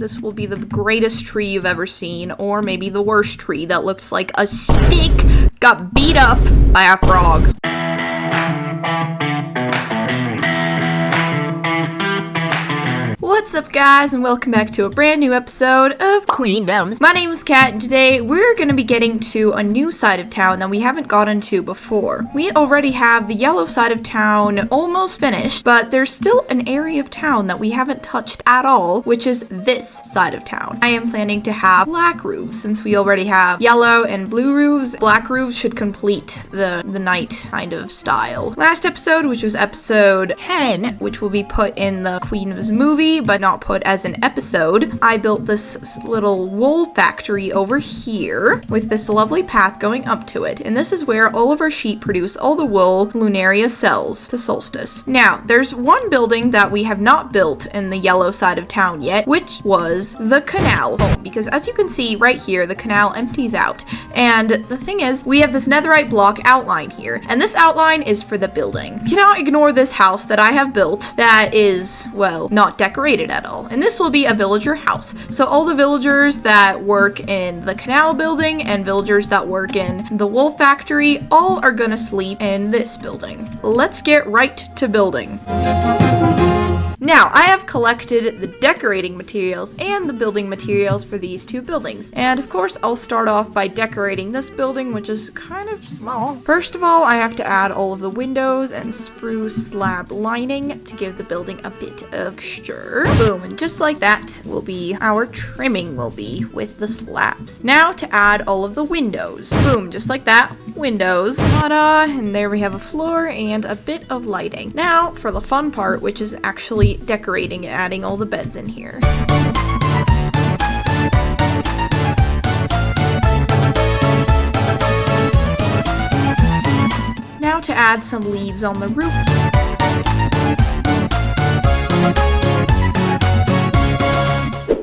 This will be the greatest tree you've ever seen, or maybe the worst tree that looks like a stick got beat up by a frog. What's up, guys, and welcome back to a brand new episode of Queendoms. My name is Kat, and today we're going to be getting to a new side of town that we haven't gotten to before. We already have the yellow side of town almost finished, but there's still an area of town that we haven't touched at all, which is this side of town. I am planning to have black roofs since we already have yellow and blue roofs. Black roofs should complete the night kind of style. Last episode, which was episode 10, which will be put in the Queendom's movie, but not put as an episode, I built this little wool factory over here with this lovely path going up to it, and this is where all of our sheep produce all the wool Lunaria sells to Solstice. Now, there's one building that we have not built in the yellow side of town yet, which was the canal home, because as you can see right here, the canal empties out, and the thing is, we have this netherite block outline here, and this outline is for the building. You cannot ignore this house that I have built that is, well, not decorated at all. And this will be a villager house. So all the villagers that work in the canal building and villagers that work in the wool factory all are gonna sleep in this building. Let's get right to building. Now, I have collected the decorating materials and the building materials for these two buildings. And of course, I'll start off by decorating this building, which is kind of small. First of all, I have to add all of the windows and spruce slab lining to give the building a bit of texture. Boom, and just like that will be our trimming will be with the slabs. Now to add all of the windows. Boom, just like that, windows. Ta-da, and there we have a floor and a bit of lighting. Now for the fun part, which is actually decorating and adding all the beds in here. Now to add some leaves on the roof.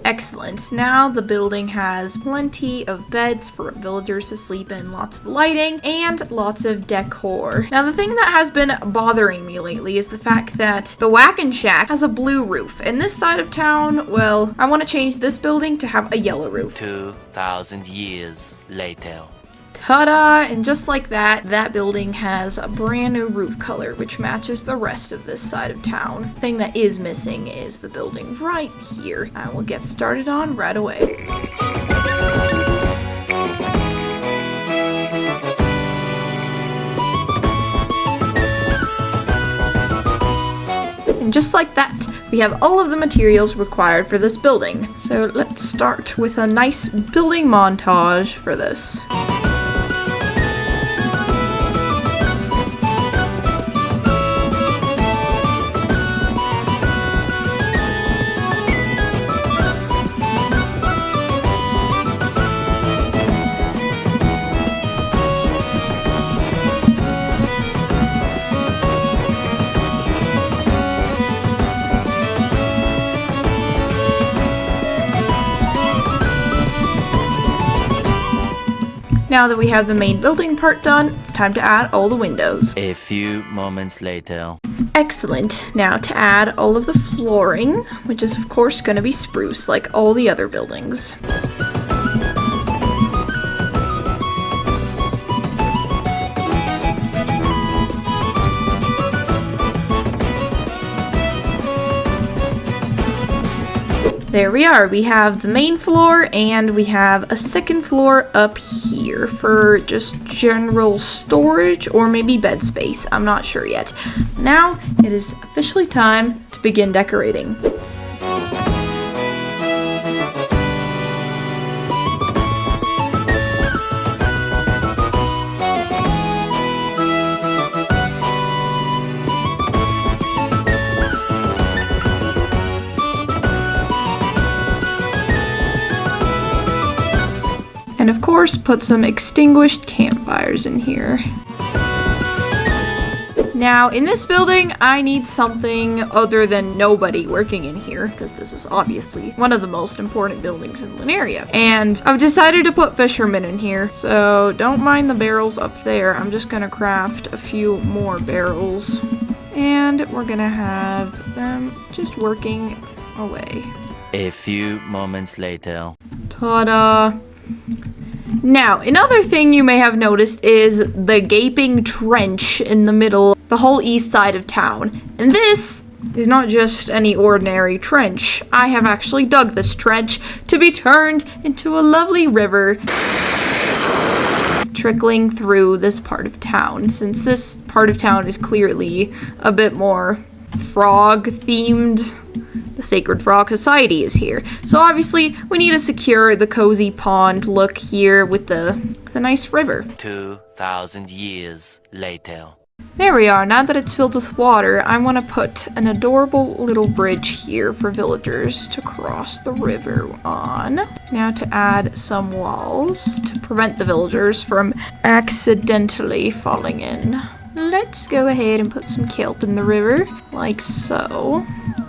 Excellent. Now the building has plenty of beds for villagers to sleep in, lots of lighting, and lots of decor. Now the thing that has been bothering me lately is the fact that the Wagon Shack has a blue roof, and this side of town, well, I want to change this building to have a yellow roof. 2,000 years later. Ta-da! And just like that, that building has a brand new roof color, which matches the rest of this side of town. The thing that is missing is the building right here. I will get started on right away. And just like that, we have all of the materials required for this building. So let's start with a nice building montage for this. Now that we have the main building part done, it's time to add all the windows. A few moments later. Excellent. Now to add all of the flooring, which is of course going to be spruce like all the other buildings. There we are. We have the main floor and we have a second floor up here for just general storage or maybe bed space. I'm not sure yet. Now it is officially time to begin decorating. And of course, put some extinguished campfires in here. Now, in this building, I need something other than nobody working in here, because this is obviously one of the most important buildings in Lunaria. And I've decided to put fishermen in here, so don't mind the barrels up there. I'm just gonna craft a few more barrels. And we're gonna have them just working away. A few moments later. Ta-da! Now, another thing you may have noticed is the gaping trench in the middle, the whole east side of town. And this is not just any ordinary trench. I have actually dug this trench to be turned into a lovely river trickling through this part of town, since this part of town is clearly a bit more frog-themed. The Sacred Frog Society is here. So obviously, we need to secure the cozy pond look here with the nice river. 2,000 years later. There we are. Now that it's filled with water, I want to put an adorable little bridge here for villagers to cross the river on. Now to add some walls to prevent the villagers from accidentally falling in. Let's go ahead and put some kelp in the river, like so.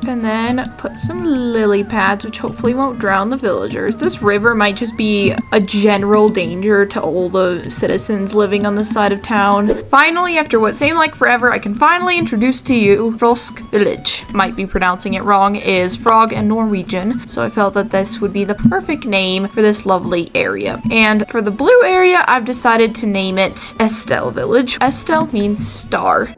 And then put some lily pads, which hopefully won't drown the villagers. This river might just be a general danger to all the citizens living on this side of town. Finally, after what seemed like forever, I can finally introduce to you Frosk Village. Might be pronouncing it wrong, is frog and Norwegian, so I felt that this would be the perfect name for this lovely area. And for the blue area, I've decided to name it Estelle Village. Estelle means star.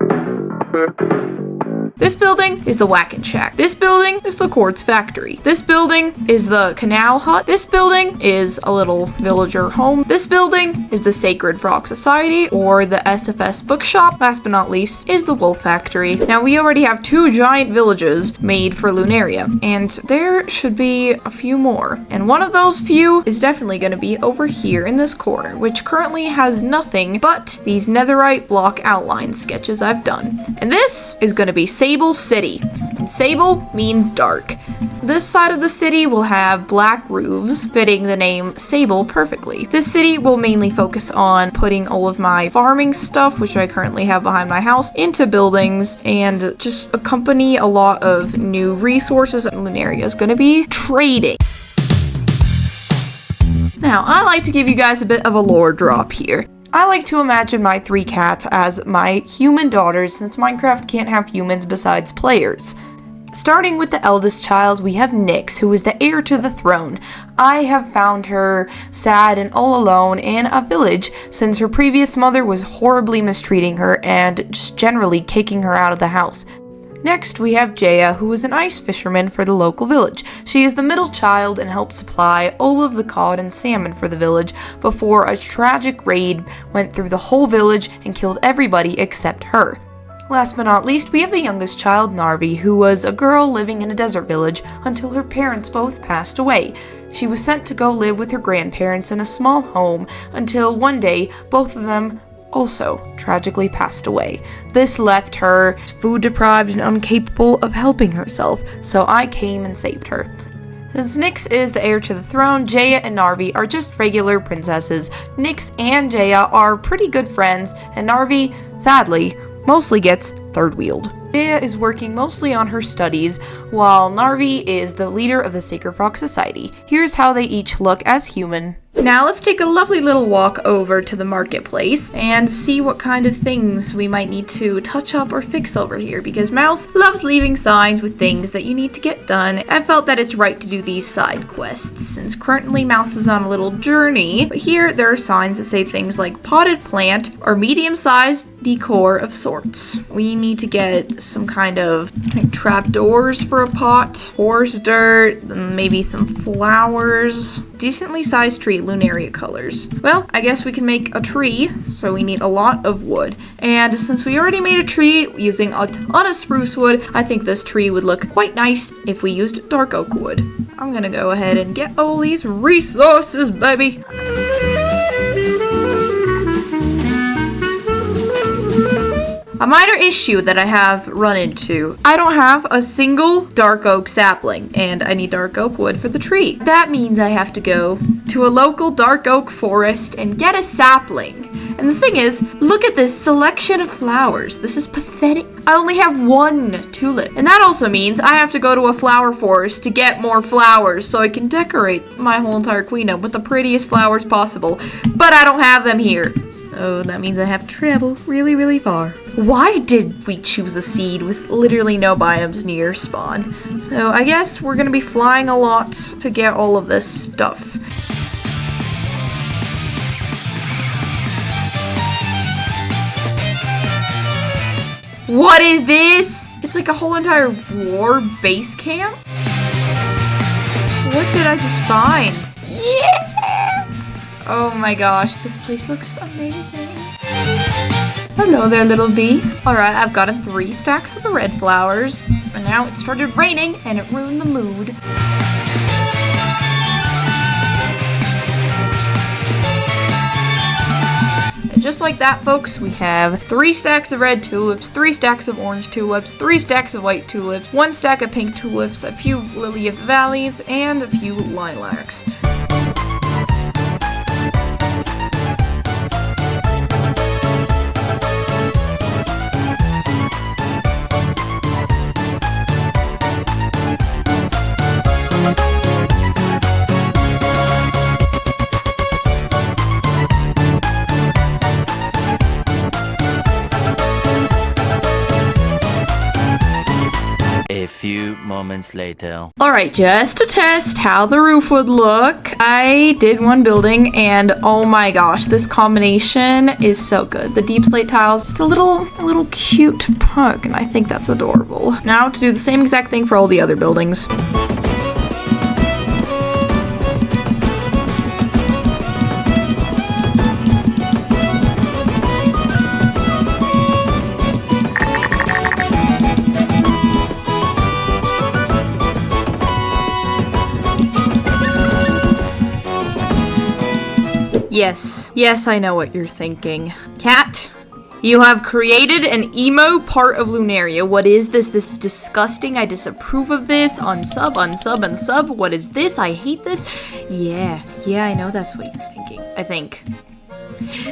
This building is the Whackin' Shack. This building is the Quartz Factory. This building is the Canal Hut. This building is a little villager home. This building is the Sacred Frog Society, or the SFS Bookshop. Last but not least is the Wolf Factory. Now, we already have 2 giant villages made for Lunaria, and there should be a few more. And one of those few is definitely going to be over here in this corner, which currently has nothing but these netherite block outline sketches I've done. And this is going to be Sable City, and Sable means dark. This side of the city will have black roofs, fitting the name Sable perfectly. This city will mainly focus on putting all of my farming stuff, which I currently have behind my house, into buildings, and just accompany a lot of new resources. Lunaria is going to be trading. Now, I like to give you guys a bit of a lore drop here. I like to imagine my 3 cats as my human daughters, since Minecraft can't have humans besides players. Starting with the eldest child, we have Nyx, who is the heir to the throne. I have found her sad and all alone in a village, since her previous mother was horribly mistreating her and just generally kicking her out of the house. Next, we have Jaya, who is an ice fisherman for the local village. She is the middle child and helped supply all of the cod and salmon for the village before a tragic raid went through the whole village and killed everybody except her. Last but not least, we have the youngest child, Narvi, who was a girl living in a desert village until her parents both passed away. She was sent to go live with her grandparents in a small home until one day both of them also tragically passed away. This left her food deprived and incapable of helping herself, so I came and saved her. Since Nyx is the heir to the throne, Jaya and Narvi are just regular princesses. Nyx and Jaya are pretty good friends, and Narvi, sadly, mostly gets third-wheeled. Jaya is working mostly on her studies, while Narvi is the leader of the Sacred Frog Society. Here's how they each look as human. Now let's take a lovely little walk over to the marketplace and see what kind of things we might need to touch up or fix over here, because Mouse loves leaving signs with things that you need to get done. I felt that it's right to do these side quests, since currently Mouse is on a little journey. But here there are signs that say things like potted plant or medium-sized decor of sorts. We need to get some kind of trapdoors for a pot, horse dirt, maybe some flowers, decently sized tree, Lunaria colors. Well, I guess we can make a tree, so we need a lot of wood. And since we already made a tree using a ton of spruce wood, I think this tree would look quite nice if we used dark oak wood. I'm gonna go ahead and get all these resources, baby! A minor issue that I have run into. I don't have a single dark oak sapling, and I need dark oak wood for the tree. That means I have to go to a local dark oak forest and get a sapling. And the thing is, look at this selection of flowers. This is pathetic. I only have 1 tulip. And that also means I have to go to a flower forest to get more flowers so I can decorate my whole entire queendom with the prettiest flowers possible. But I don't have them here. So that means I have to travel really, really far. Why did we choose a seed with literally no biomes near spawn? So I guess we're gonna be flying a lot to get all of this stuff. What is this? It's like a whole entire war base camp? What did I just find? Yeah! Oh my gosh, this place looks amazing. Hello there, little bee. Alright, I've gotten 3 stacks of the red flowers. And now it started raining and it ruined the mood. And just like that, folks, we have 3 stacks of red tulips, 3 stacks of orange tulips, 3 stacks of white tulips, 1 stack of pink tulips, a few lily of the valleys, and a few lilacs. A few moments later. Alright, just to test how the roof would look, I did one building and oh my gosh, this combination is so good. The deep slate tiles, just a little cute pug, and I think that's adorable. Now to do the same exact thing for all the other buildings. Yes, I know what you're thinking. Cat, you have created an emo part of Lunaria. What is this? This is disgusting. I disapprove of this. Unsub, unsub, unsub. What is this? I hate this. Yeah, I know that's what you're thinking. I think.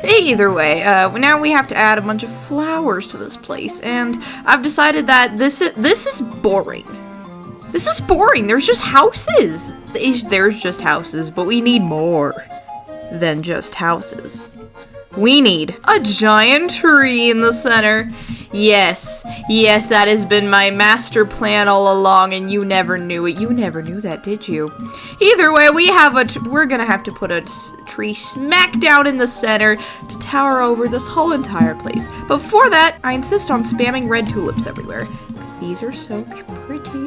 Either way, now we have to add a bunch of flowers to this place, and I've decided that this is boring. This is boring. There's just houses. There's just houses, but we need more than just houses. We need a giant tree in the center. Yes, that has been my master plan all along, and you never knew it. You never knew that, did you? Either way, we're gonna have to put a tree smack down in the center to tower over this whole entire place. But before that, I insist on spamming red tulips everywhere, because these are so pretty.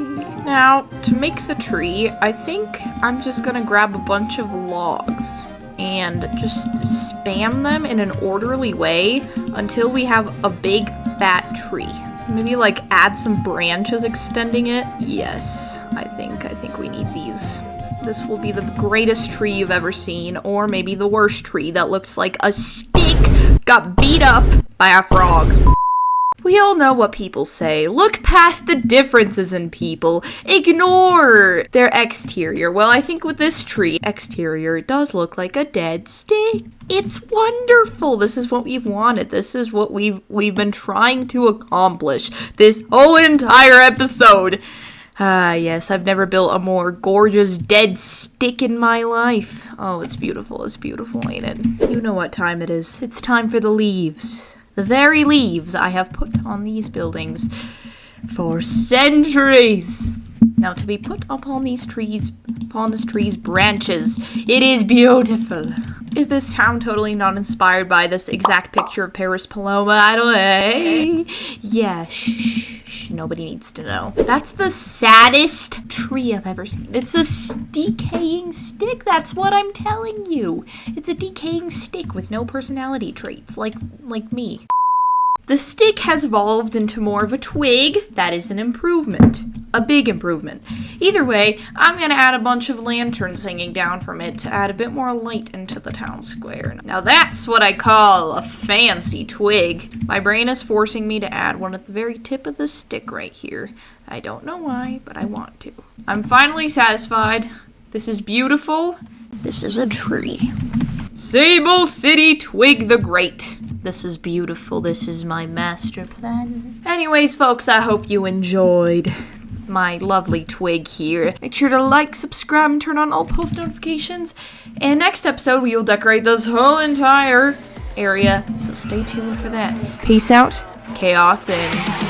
Now, to make the tree, I think I'm just gonna grab a bunch of logs and just spam them in an orderly way until we have a big fat tree. Maybe like add some branches extending it. Yes, I think we need these. This will be the greatest tree you've ever seen, or maybe the worst tree that looks like a stick got beat up by a frog. We all know what people say. Look past the differences in people. Ignore their exterior. Well, I think with this tree, exterior does look like a dead stick. It's wonderful. This is what we've wanted. This is what we've been trying to accomplish this whole entire episode. Yes, I've never built a more gorgeous dead stick in my life. Oh, it's beautiful. It's beautiful, ain't it? You know what time it is. It's time for the leaves. The very leaves I have put on these buildings for centuries. Now to be put upon this tree's branches. It is beautiful. Is this town totally not inspired by this exact picture of Paris Paloma? I don't know. Yeah, shh, nobody needs to know. That's the saddest tree I've ever seen. It's a decaying stick, that's what I'm telling you. It's a decaying stick with no personality traits, like me. The stick has evolved into more of a twig. That is an improvement. A big improvement. Either way, I'm gonna add a bunch of lanterns hanging down from it to add a bit more light into the town square. Now that's what I call a fancy twig. My brain is forcing me to add one at the very tip of the stick right here. I don't know why, but I want to. I'm finally satisfied. This is beautiful. This is a tree. Sable City Twig the Great. This is beautiful. This is my master plan. Anyways, folks, I hope you enjoyed my lovely twig here. Make sure to like, subscribe, and turn on all post notifications. And next episode, we will decorate this whole entire area. So stay tuned for that. Peace out. chaos and